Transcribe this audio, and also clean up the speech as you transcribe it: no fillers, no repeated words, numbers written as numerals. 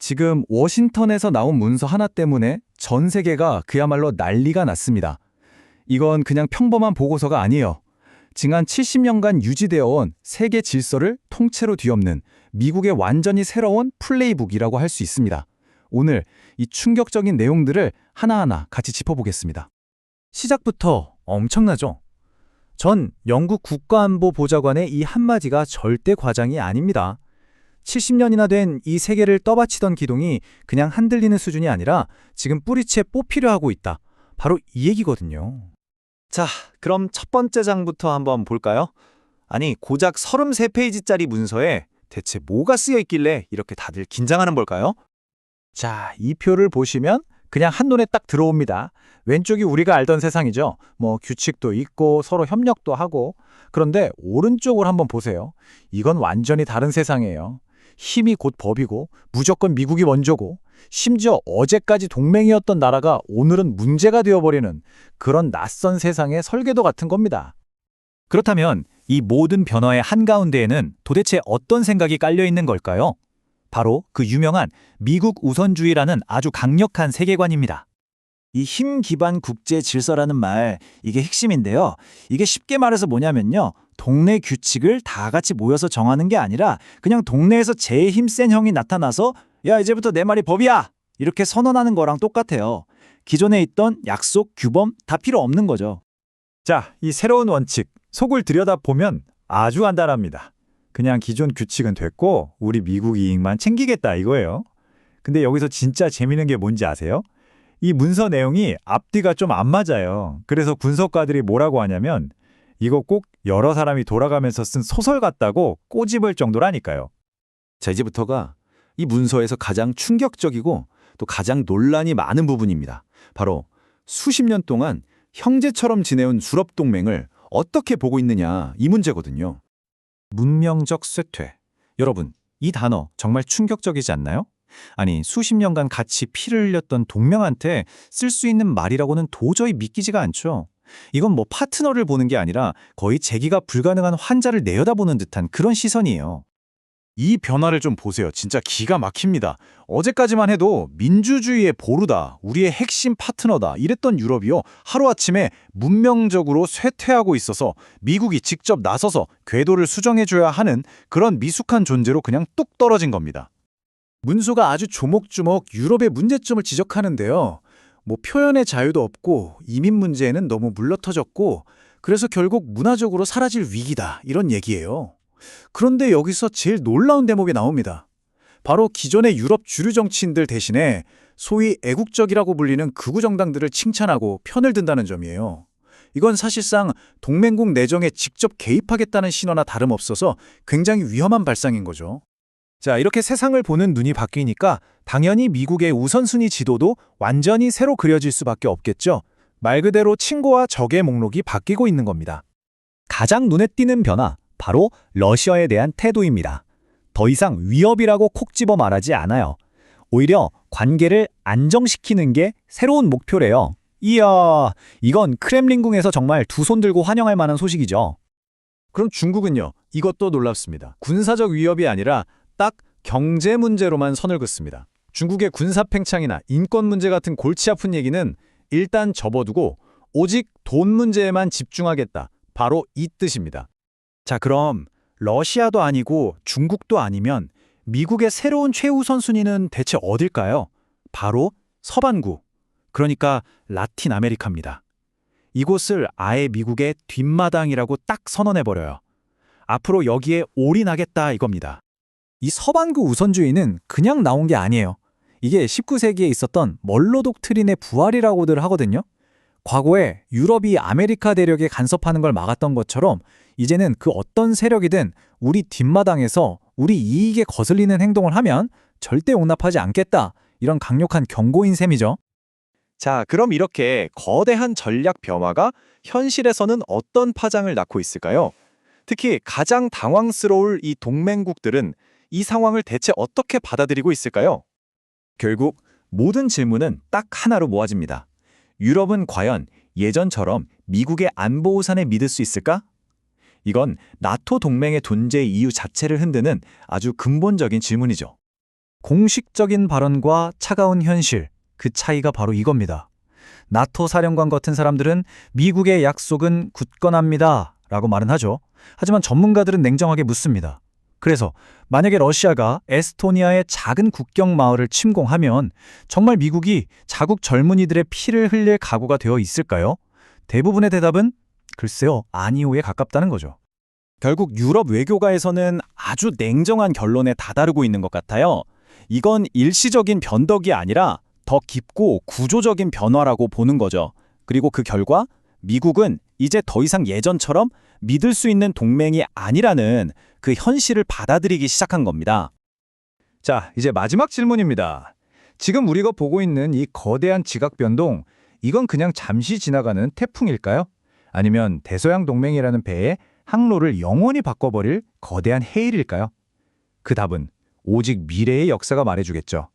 지금 워싱턴에서 나온 문서 하나 때문에 전 세계가 그야말로 난리가 났습니다. 이건 그냥 평범한 보고서가 아니에요. 지난 70년간 유지되어 온 세계 질서를 통째로 뒤엎는 미국의 완전히 새로운 플레이북이라고 할 수 있습니다. 오늘 이 충격적인 내용들을 하나하나 같이 짚어보겠습니다. 시작부터 엄청나죠? 전 영국 국가안보보좌관의 이 한마디가 절대 과장이 아닙니다. 70년이나 된 이 세계를 떠받치던 기동이 그냥 흔들리는 수준이 아니라 지금 뿌리채 뽑히려 하고 있다. 바로 이 얘기거든요. 자, 그럼 첫 번째 장부터 한번 볼까요? 아니, 고작 33페이지짜리 문서에 대체 뭐가 쓰여 있길래 이렇게 다들 긴장하는 걸까요? 자, 이 표를 보시면 그냥 한눈에 딱 들어옵니다. 왼쪽이 우리가 알던 세상이죠. 규칙도 있고 서로 협력도 하고. 그런데 오른쪽을 한번 보세요. 이건 완전히 다른 세상이에요. 힘이 곧 법이고 무조건 미국이 먼저고 심지어 어제까지 동맹이었던 나라가 오늘은 문제가 되어버리는 그런 낯선 세상의 설계도 같은 겁니다. 그렇다면 이 모든 변화의 한가운데에는 도대체 어떤 생각이 깔려 있는 걸까요? 바로 그 유명한 미국 우선주의라는 아주 강력한 세계관입니다. 이 힘 기반 국제 질서라는 말, 이게 핵심인데요. 이게 쉽게 말해서 뭐냐면요. 동네 규칙을 다 같이 모여서 정하는 게 아니라 그냥 동네에서 제일 힘센 형이 나타나서 야, 이제부터 내 말이 법이야! 이렇게 선언하는 거랑 똑같아요. 기존에 있던 약속, 규범 다 필요 없는 거죠. 자, 이 새로운 원칙, 속을 들여다보면 아주 간단합니다. 그냥 기존 규칙은 됐고 우리 미국 이익만 챙기겠다 이거예요. 근데 여기서 진짜 재밌는 게 뭔지 아세요? 이 문서 내용이 앞뒤가 좀 안 맞아요. 그래서 분석가들이 뭐라고 하냐면 이거 꼭 여러 사람이 돌아가면서 쓴 소설 같다고 꼬집을 정도라니까요. 자, 이제부터가 이 문서에서 가장 충격적이고 또 가장 논란이 많은 부분입니다. 바로 수십 년 동안 형제처럼 지내온 유럽동맹을 어떻게 보고 있느냐, 이 문제거든요. 문명적 쇠퇴. 여러분, 이 단어 정말 충격적이지 않나요? 아니, 수십 년간 같이 피를 흘렸던 동명한테 쓸 수 있는 말이라고는 도저히 믿기지가 않죠. 이건 파트너를 보는 게 아니라 거의 재기가 불가능한 환자를 내려다보는 듯한 그런 시선이에요. 이 변화를 좀 보세요. 진짜 기가 막힙니다. 어제까지만 해도 민주주의의 보루다, 우리의 핵심 파트너다 이랬던 유럽이요. 하루아침에 문명적으로 쇠퇴하고 있어서 미국이 직접 나서서 궤도를 수정해줘야 하는 그런 미숙한 존재로 그냥 뚝 떨어진 겁니다. 문서가 아주 조목조목 유럽의 문제점을 지적하는데요. 표현의 자유도 없고 이민 문제에는 너무 물러터졌고 그래서 결국 문화적으로 사라질 위기다 이런 얘기예요. 그런데 여기서 제일 놀라운 대목이 나옵니다. 바로 기존의 유럽 주류 정치인들 대신에 소위 애국적이라고 불리는 극우 정당들을 칭찬하고 편을 든다는 점이에요. 이건 사실상 동맹국 내정에 직접 개입하겠다는 신호나 다름없어서 굉장히 위험한 발상인 거죠. 자, 이렇게 세상을 보는 눈이 바뀌니까 당연히 미국의 우선순위 지도도 완전히 새로 그려질 수밖에 없겠죠. 말 그대로 친구와 적의 목록이 바뀌고 있는 겁니다. 가장 눈에 띄는 변화, 바로 러시아에 대한 태도입니다. 더 이상 위협이라고 콕 집어 말하지 않아요. 오히려 관계를 안정시키는 게 새로운 목표래요. 이야, 이건 크렘린궁에서 정말 두 손 들고 환영할 만한 소식이죠. 그럼 중국은요? 이것도 놀랍습니다. 군사적 위협이 아니라 딱 경제 문제로만 선을 긋습니다. 중국의 군사 팽창이나 인권 문제 같은 골치 아픈 얘기는 일단 접어두고 오직 돈 문제에만 집중하겠다. 바로 이 뜻입니다. 자, 그럼 러시아도 아니고 중국도 아니면 미국의 새로운 최우선 순위는 대체 어딜까요? 바로 서반구, 그러니까 라틴 아메리카입니다. 이곳을 아예 미국의 뒷마당이라고 딱 선언해버려요. 앞으로 여기에 올인하겠다 이겁니다. 이 서반구 우선주의는 그냥 나온 게 아니에요. 이게 19세기에 있었던 멀로 독트린의 부활이라고들 하거든요. 과거에 유럽이 아메리카 대륙에 간섭하는 걸 막았던 것처럼 이제는 그 어떤 세력이든 우리 뒷마당에서 우리 이익에 거슬리는 행동을 하면 절대 용납하지 않겠다. 이런 강력한 경고인 셈이죠. 자, 그럼 이렇게 거대한 전략 변화가 현실에서는 어떤 파장을 낳고 있을까요? 특히 가장 당황스러울 이 동맹국들은 이 상황을 대체 어떻게 받아들이고 있을까요? 결국 모든 질문은 딱 하나로 모아집니다. 유럽은 과연 예전처럼 미국의 안보 우산에 믿을 수 있을까? 이건 나토 동맹의 존재 이유 자체를 흔드는 아주 근본적인 질문이죠. 공식적인 발언과 차가운 현실, 그 차이가 바로 이겁니다. 나토 사령관 같은 사람들은 미국의 약속은 굳건합니다 라고 말은 하죠. 하지만 전문가들은 냉정하게 묻습니다. 그래서 만약에 러시아가 에스토니아의 작은 국경 마을을 침공하면 정말 미국이 자국 젊은이들의 피를 흘릴 각오가 되어 있을까요? 대부분의 대답은 글쎄요, 아니오에 가깝다는 거죠. 결국 유럽 외교가에서는 아주 냉정한 결론에 다다르고 있는 것 같아요. 이건 일시적인 변덕이 아니라 더 깊고 구조적인 변화라고 보는 거죠. 그리고 그 결과 미국은 이제 더 이상 예전처럼 믿을 수 있는 동맹이 아니라는 그 현실을 받아들이기 시작한 겁니다. 자, 이제 마지막 질문입니다. 지금 우리가 보고 있는 이 거대한 지각 변동, 이건 그냥 잠시 지나가는 태풍일까요? 아니면 대서양 동맹이라는 배의 항로를 영원히 바꿔버릴 거대한 해일일까요? 그 답은 오직 미래의 역사가 말해주겠죠.